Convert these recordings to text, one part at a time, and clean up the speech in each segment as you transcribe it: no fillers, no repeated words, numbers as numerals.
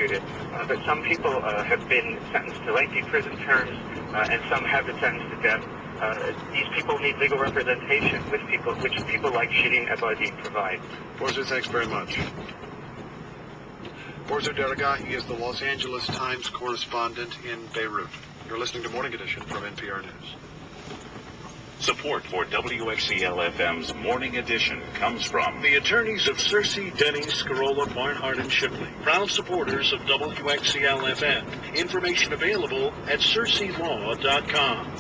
prosecuted, but some people have been sentenced to lengthy prison terms, and some have been sentenced to death. These people need legal representation, which people like Shirin Ebadi provide. Borzo, thanks very much. Borzo Deragahi is the Los Angeles Times correspondent in Beirut. You're listening to Morning Edition from NPR News. Support for WXCL-FM's Morning Edition comes from the attorneys of Searcy, Denny, Scarola, Barnhart, and Shipley, proud supporters of WXCL-FM. Information available at searcylaw.com.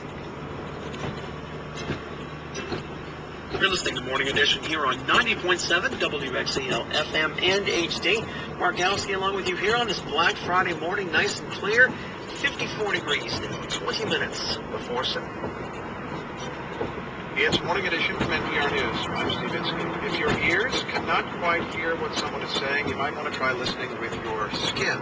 You're listening to Morning Edition here on 90.7 WXCL-FM and HD. Mark Galsky along with you here on this Black Friday morning, nice and clear, 54 degrees, 20 minutes before 7. It's Morning Edition from NPR News. I'm Steve Inskeep. If your ears cannot quite hear what someone is saying, you might want to try listening with your skin.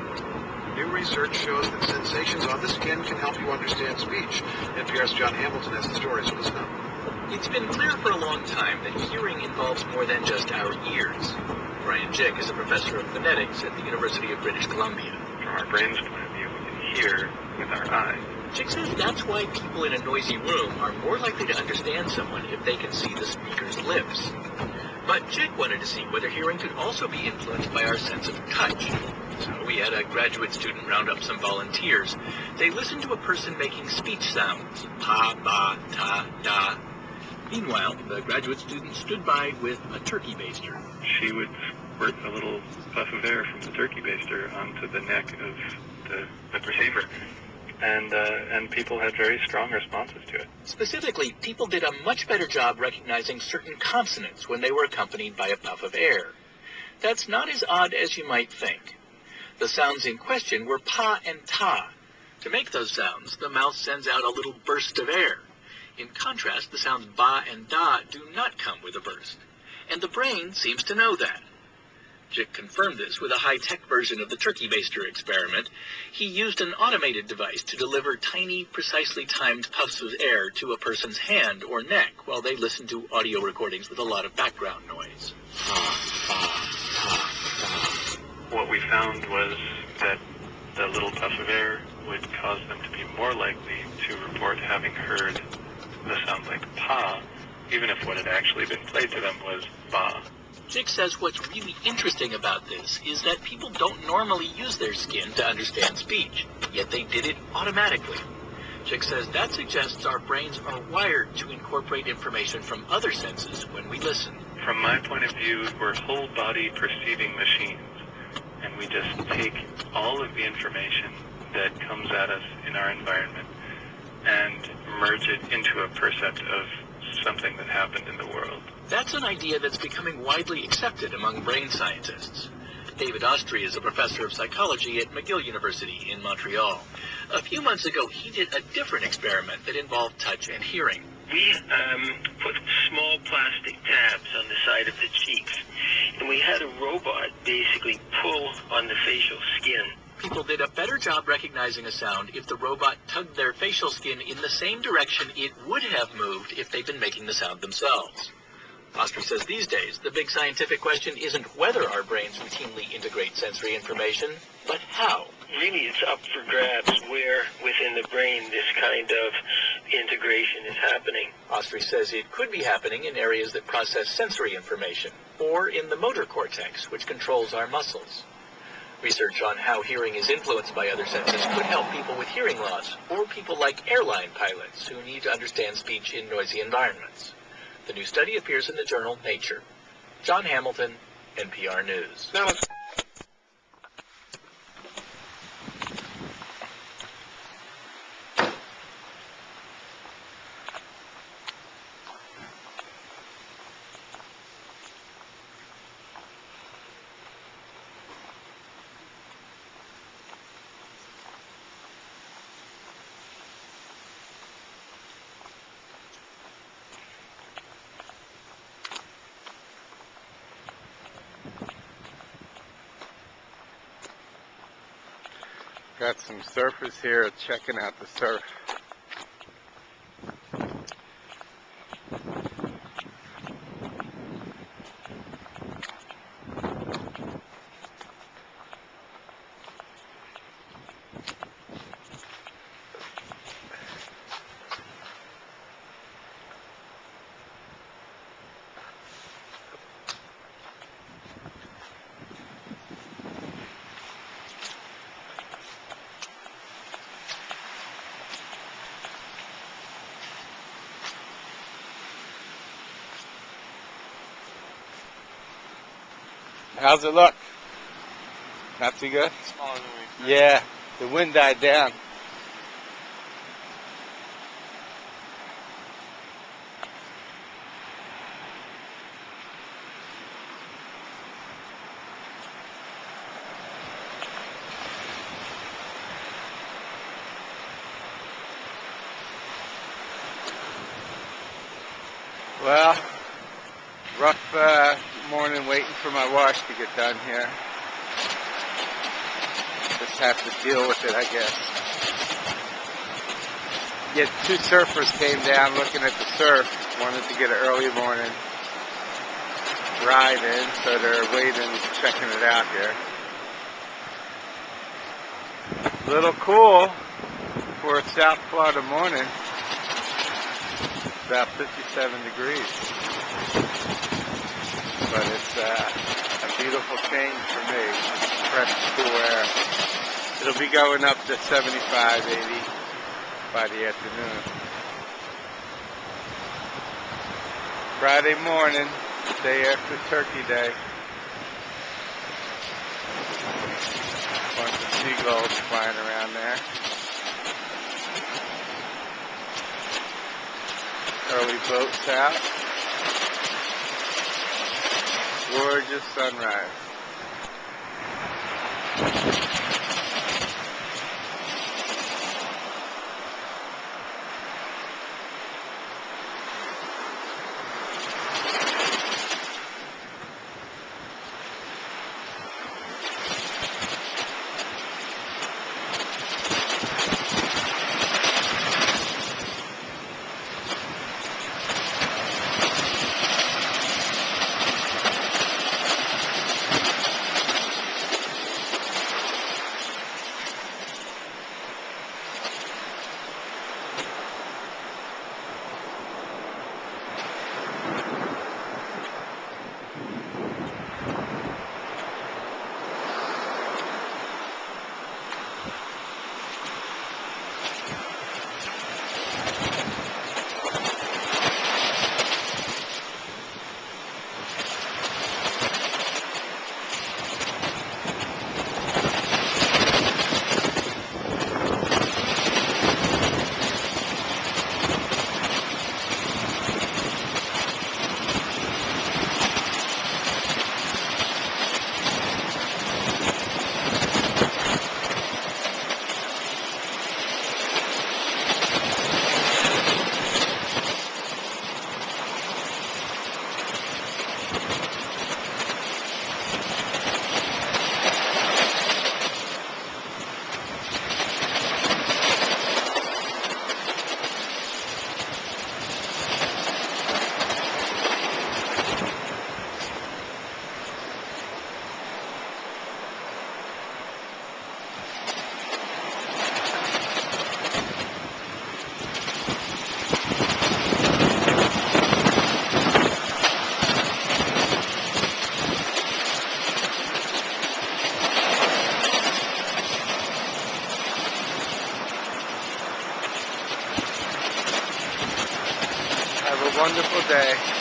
New research shows that sensations on the skin can help you understand speech. NPR's John Hamilton has the story, so listen up. It's been clear for a long time that hearing involves more than just our ears. Brian Jick is a professor of phonetics at the University of British Columbia. From our brain's point of view, we can hear with our eyes. Jick says that's why people in a noisy room are more likely to understand someone if they can see the speaker's lips. But Jick wanted to see whether hearing could also be influenced by our sense of touch. So we had a graduate student round up some volunteers. They listened to a person making speech sounds. Pa, ba, ta, da. Meanwhile, the graduate student stood by with a turkey baster. She would squirt a little puff of air from the turkey baster onto the neck of the receiver. And people had very strong responses to it. Specifically, people did a much better job recognizing certain consonants when they were accompanied by a puff of air. That's not as odd as you might think. The sounds in question were pa and ta. To make those sounds, the mouth sends out a little burst of air. In contrast, the sounds ba and da do not come with a burst. And the brain seems to know that. Jick confirmed this with a high-tech version of the turkey baster experiment. He used an automated device to deliver tiny, precisely timed puffs of air to a person's hand or neck while they listened to audio recordings with a lot of background noise. What we found was that the little puff of air would cause them to be more likely to report having heard the sound like pa, even if what had actually been played to them was ba. Jick says what's really interesting about this is that people don't normally use their skin to understand speech, yet they did it automatically. Jick says that suggests our brains are wired to incorporate information from other senses when we listen. From my point of view, we're whole body perceiving machines, and we just take all of the information that comes at us in our environment and merge it into a percept of something that happened in the world. That's an idea that's becoming widely accepted among brain scientists. David Ostry is a professor of psychology at McGill University in Montreal. A few months ago, he did a different experiment that involved touch and hearing. We put small plastic tabs on the side of the cheeks, and we had a robot basically pull on the facial skin. People did a better job recognizing a sound if the robot tugged their facial skin in the same direction it would have moved if they'd been making the sound themselves. Ostry says these days, the big scientific question isn't whether our brains routinely integrate sensory information, but how. Really, it's up for grabs where within the brain this kind of integration is happening. Ostry says it could be happening in areas that process sensory information, or in the motor cortex, which controls our muscles. Research on how hearing is influenced by other senses could help people with hearing loss, or people like airline pilots who need to understand speech in noisy environments. The new study appears in the journal Nature. John Hamilton, NPR News. Now let's... Got some surfers here checking out the surf. How's it look? Not too good? Smaller than we expected. Yeah, the wind died down. Well, rough morning waiting for my wash to get done here. Just have to deal with it, I guess. Yeah, 2 surfers came down looking at the surf, wanted to get an early morning ride in, so they're waiting, checking it out here. A little cool for a South Florida morning. About 57 degrees. But it's a beautiful change for me. Fresh, cool air. It'll be going up to 75, 80 by the afternoon. Friday morning, day after Turkey Day. Bunch of seagulls flying around there. Early boats out. Gorgeous sunrise. Have a wonderful day.